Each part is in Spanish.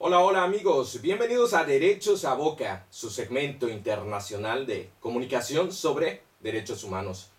Hola, hola amigos, bienvenidos a Derechos a Boca, su segmento internacional de comunicación sobre derechos humanos.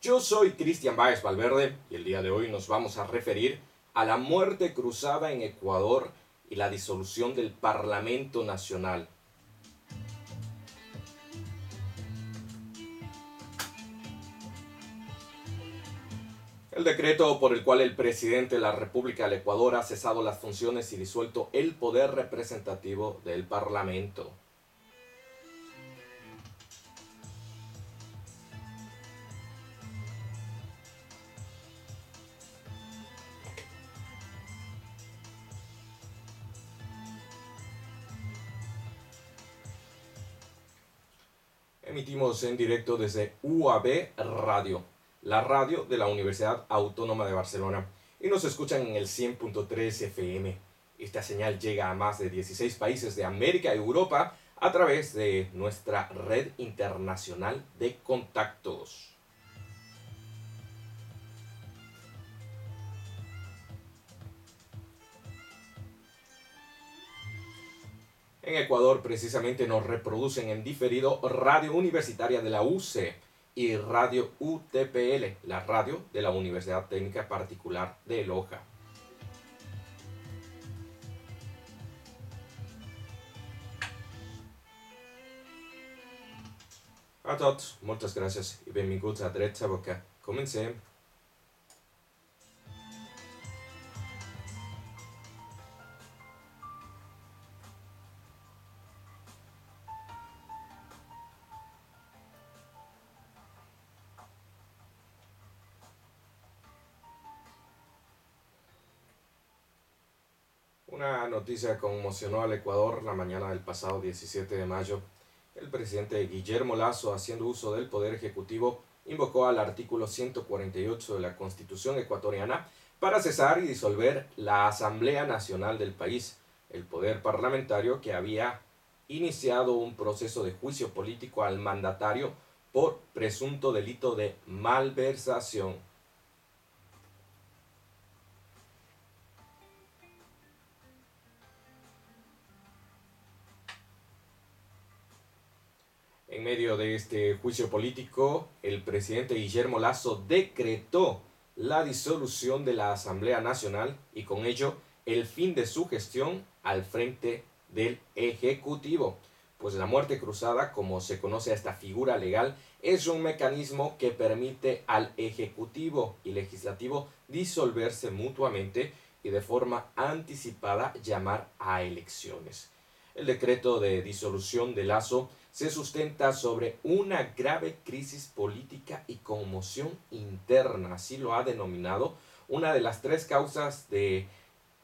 Yo soy Cristian Báez Valverde y el día de hoy nos vamos a referir a la muerte cruzada en Ecuador y la disolución del Parlamento Nacional. El decreto por el cual el presidente de la República del Ecuador ha cesado las funciones y disuelto el poder representativo del Parlamento. Emitimos en directo desde UAB Radio, la radio de la Universidad Autónoma de Barcelona, y nos escuchan en el 100.3 FM. Esta señal llega a más de 16 países de América y Europa a través de nuestra red internacional de contactos. En Ecuador precisamente nos reproducen en diferido Radio Universitaria de la UCE y Radio UTPL, la radio de la Universidad Técnica Particular de Loja. A tots, moltes gràcies i benvinguts a Drets a Boca. Comencem. Una noticia conmocionó al Ecuador la mañana del pasado 17 de mayo. El presidente Guillermo Lasso, haciendo uso del Poder Ejecutivo, invocó al artículo 148 de la Constitución ecuatoriana para cesar y disolver la Asamblea Nacional del país, el poder parlamentario que había iniciado un proceso de juicio político al mandatario por presunto delito de malversación. En medio de este juicio político, el presidente Guillermo Lasso decretó la disolución de la Asamblea Nacional y con ello el fin de su gestión al frente del Ejecutivo. Pues la muerte cruzada, como se conoce a esta figura legal, es un mecanismo que permite al Ejecutivo y Legislativo disolverse mutuamente y de forma anticipada llamar a elecciones. El decreto de disolución de Lasso se sustenta sobre una grave crisis política y conmoción interna, así lo ha denominado, una de las tres causas de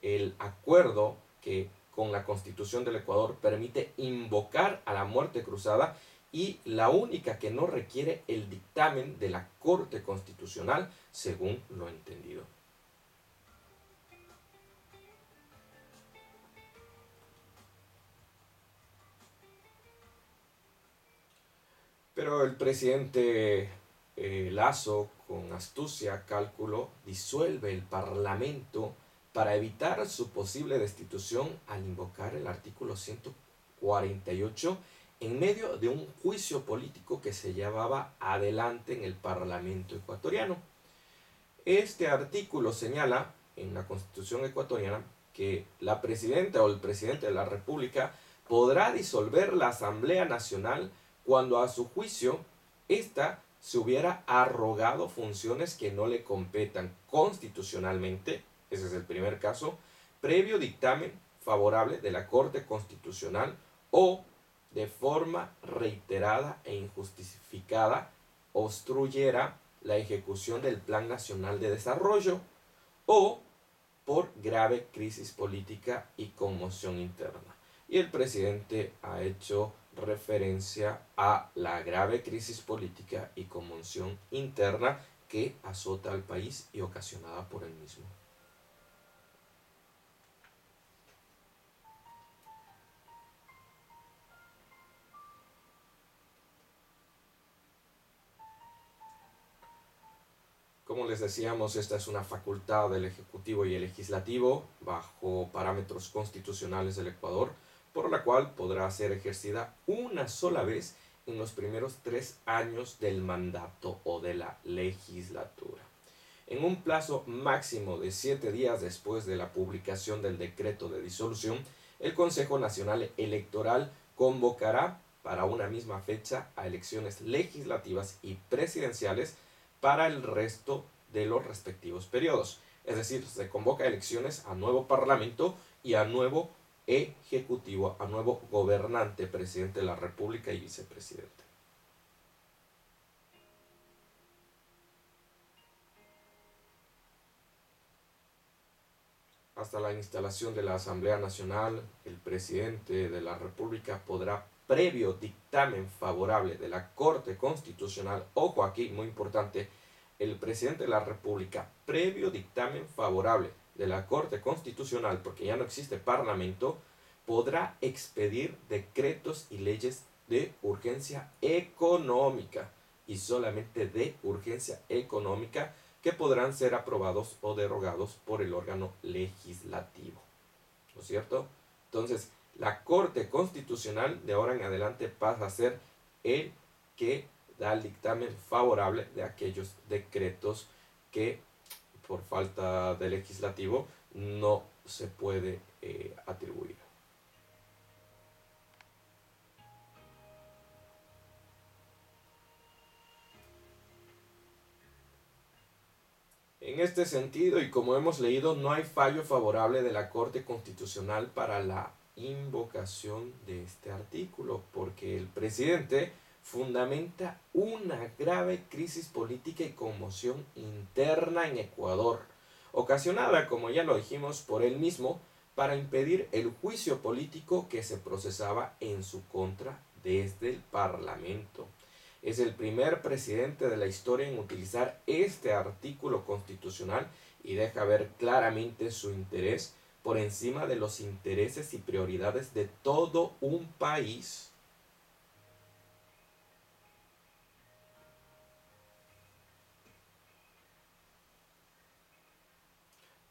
el acuerdo que con la Constitución del Ecuador permite invocar a la muerte cruzada y la única que no requiere el dictamen de la Corte Constitucional, según lo entendido. Pero el presidente Lasso, con astucia, cálculo, disuelve el Parlamento para evitar su posible destitución al invocar el artículo 148 en medio de un juicio político que se llevaba adelante en el Parlamento ecuatoriano. Este artículo señala en la Constitución ecuatoriana que la presidenta o el presidente de la República podrá disolver la Asamblea Nacional cuando a su juicio ésta se hubiera arrogado funciones que no le competan constitucionalmente, ese es el primer caso, previo dictamen favorable de la Corte Constitucional o de forma reiterada e injustificada obstruyera la ejecución del Plan Nacional de Desarrollo o por grave crisis política y conmoción interna. Y el presidente ha hecho referencia a la grave crisis política y conmoción interna que azota al país y ocasionada por él mismo. Como les decíamos, esta es una facultad del Ejecutivo y el Legislativo bajo parámetros constitucionales del Ecuador, por la cual podrá ser ejercida una sola vez en los primeros 3 años del mandato o de la legislatura. En un plazo máximo de 7 días después de la publicación del decreto de disolución, el Consejo Nacional Electoral convocará para una misma fecha a elecciones legislativas y presidenciales para el resto de los respectivos periodos. Es decir, se convoca elecciones a nuevo parlamento y a nuevo ejecutivo, a nuevo gobernante, presidente de la República y vicepresidente. Hasta la instalación de la Asamblea Nacional, el presidente de la República podrá, previo dictamen favorable de la Corte Constitucional, ojo aquí, muy importante, el presidente de la República, previo dictamen favorable de la Corte Constitucional, porque ya no existe parlamento, podrá expedir decretos y leyes de urgencia económica, y solamente de urgencia económica, que podrán ser aprobados o derogados por el órgano legislativo. ¿No es cierto? Entonces, la Corte Constitucional de ahora en adelante pasa a ser el que da el dictamen favorable de aquellos decretos que por falta de legislativo no se puede atribuir. En este sentido, y como hemos leído, no hay fallo favorable de la Corte Constitucional para la invocación de este artículo, porque el presidente fundamenta una grave crisis política y conmoción interna en Ecuador, ocasionada, como ya lo dijimos, por él mismo, para impedir el juicio político que se procesaba en su contra desde el Parlamento. Es el primer presidente de la historia en utilizar este artículo constitucional y deja ver claramente su interés por encima de los intereses y prioridades de todo un país.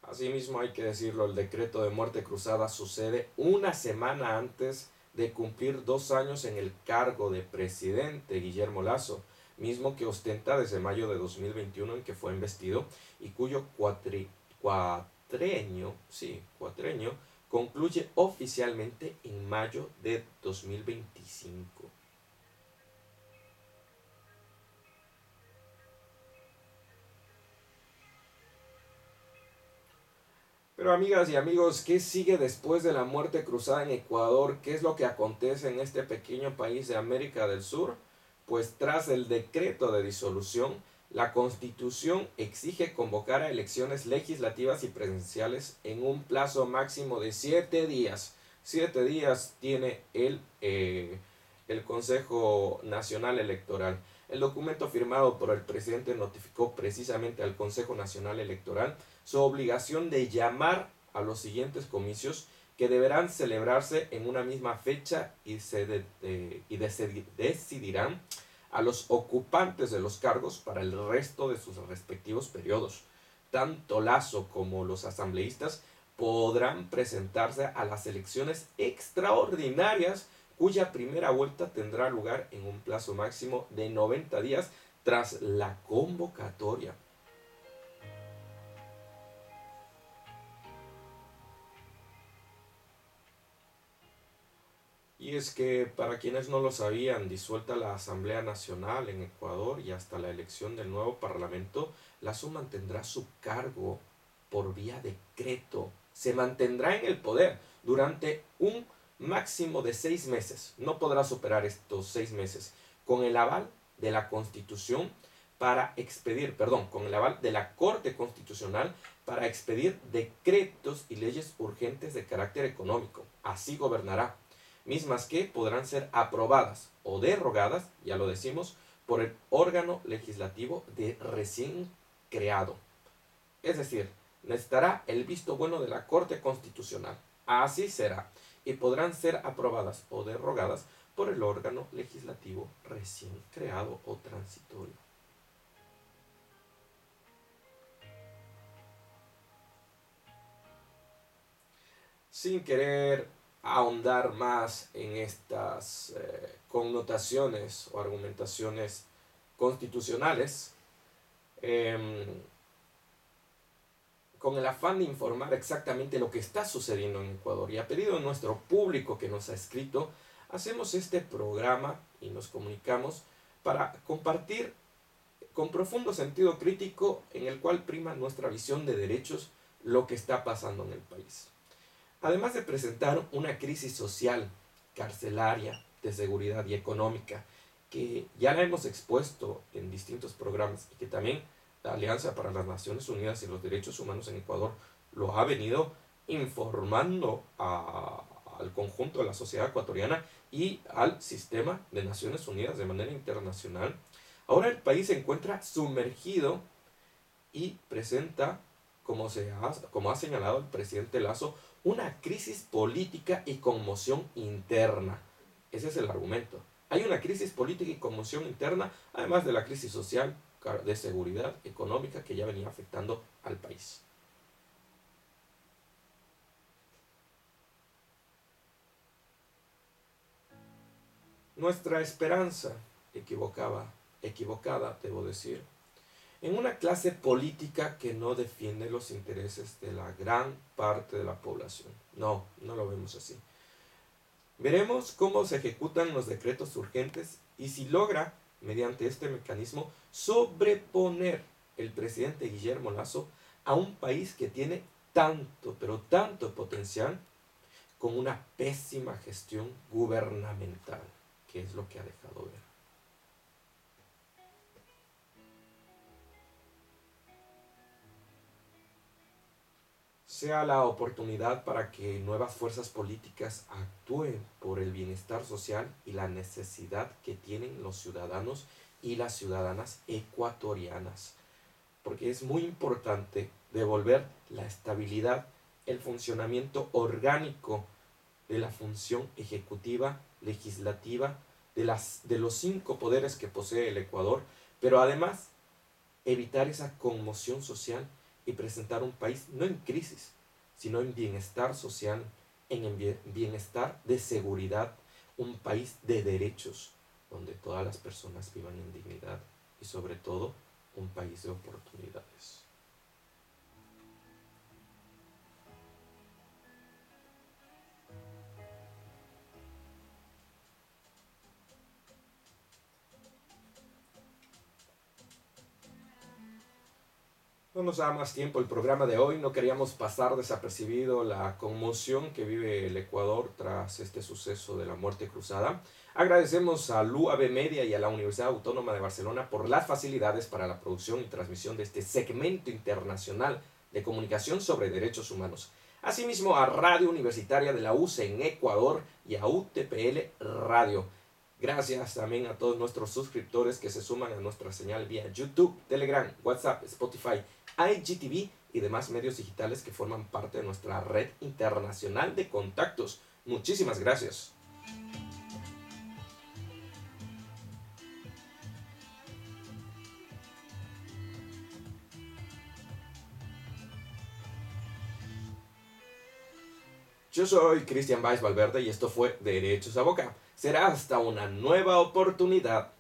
Asimismo, hay que decirlo, el decreto de muerte cruzada sucede una semana antes de cumplir 2 años en el cargo de presidente Guillermo Lasso, mismo que ostenta desde mayo de 2021 en que fue investido y cuyo cuatrenio concluye oficialmente en mayo de 2025. Pero amigas y amigos, ¿qué sigue después de la muerte cruzada en Ecuador? ¿Qué es lo que acontece en este pequeño país de América del Sur? Pues tras el decreto de disolución, la Constitución exige convocar a elecciones legislativas y presidenciales en un plazo máximo de 7 días. 7 días tiene el Consejo Nacional Electoral. El documento firmado por el presidente notificó precisamente al Consejo Nacional Electoral su obligación de llamar a los siguientes comicios que deberán celebrarse en una misma fecha y decidirán a los ocupantes de los cargos para el resto de sus respectivos periodos. Tanto Lasso como los asambleístas podrán presentarse a las elecciones extraordinarias cuya primera vuelta tendrá lugar en un plazo máximo de 90 días tras la convocatoria. Y es que, para quienes no lo sabían, disuelta la Asamblea Nacional en Ecuador y hasta la elección del nuevo Parlamento, Lasso mantendrá su cargo por vía decreto. Se mantendrá en el poder durante un máximo de 6 meses. No podrá superar estos 6 meses. Con el aval de la Constitución para expedir, perdón, con el aval de la Corte Constitucional para expedir decretos y leyes urgentes de carácter económico. Así gobernará, mismas que podrán ser aprobadas o derogadas, ya lo decimos, por el órgano legislativo de recién creado. Es decir, necesitará el visto bueno de la Corte Constitucional. Así será. Y podrán ser aprobadas o derogadas por el órgano legislativo recién creado o transitorio. sin querer ahondar más en estas connotaciones o argumentaciones constitucionales, em, con el afán de informar exactamente lo que está sucediendo en Ecuador y a pedido de nuestro público que nos ha escrito, hacemos este programa y nos comunicamos para compartir con profundo sentido crítico en el cual prima nuestra visión de derechos lo que está pasando en el país. Además de presentar una crisis social, carcelaria, de seguridad y económica, que ya la hemos expuesto en distintos programas y que también la Alianza para las Naciones Unidas y los Derechos Humanos en Ecuador lo ha venido informando al conjunto de la sociedad ecuatoriana y al sistema de Naciones Unidas de manera internacional. Ahora el país se encuentra sumergido y presenta, como ha señalado el presidente Lazo, una crisis política y conmoción interna. Ese es el argumento. Hay una crisis política y conmoción interna, además de la crisis social, de seguridad económica que ya venía afectando al país. Nuestra esperanza equivocada, debo decir, en una clase política que no defiende los intereses de la gran parte de la población. No, no lo vemos así. Veremos cómo se ejecutan los decretos urgentes y si logra, mediante este mecanismo, sobreponer el presidente Guillermo Lazo a un país que tiene tanto, pero tanto potencial con una pésima gestión gubernamental, que es lo que ha dejado ver. Sea la oportunidad para que nuevas fuerzas políticas actúen por el bienestar social y la necesidad que tienen los ciudadanos y las ciudadanas ecuatorianas, porque es muy importante devolver la estabilidad, el funcionamiento orgánico de la función ejecutiva, legislativa, de los 5 poderes que posee el Ecuador, pero además evitar esa conmoción social y presentar un país no en crisis, sino en bienestar social, en bienestar de seguridad, un país de derechos, donde todas las personas vivan en dignidad y sobre todo un país de oportunidades. No nos da más tiempo el programa de hoy, no queríamos pasar desapercibido la conmoción que vive el Ecuador tras este suceso de la muerte cruzada. Agradecemos a l'UAB Media y a la Universidad Autónoma de Barcelona por las facilidades para la producción y transmisión de este segmento internacional de comunicación sobre derechos humanos. Asimismo a Radio Universitaria de la UCE en Ecuador y a UTPL Radio. Gracias también a todos nuestros suscriptores que se suman a nuestra señal vía YouTube, Telegram, WhatsApp, Spotify, IGTV y demás medios digitales que forman parte de nuestra red internacional de contactos. Muchísimas gracias. Yo soy Cristian Valls Valverde y esto fue Derechos a Boca. Será hasta una nueva oportunidad.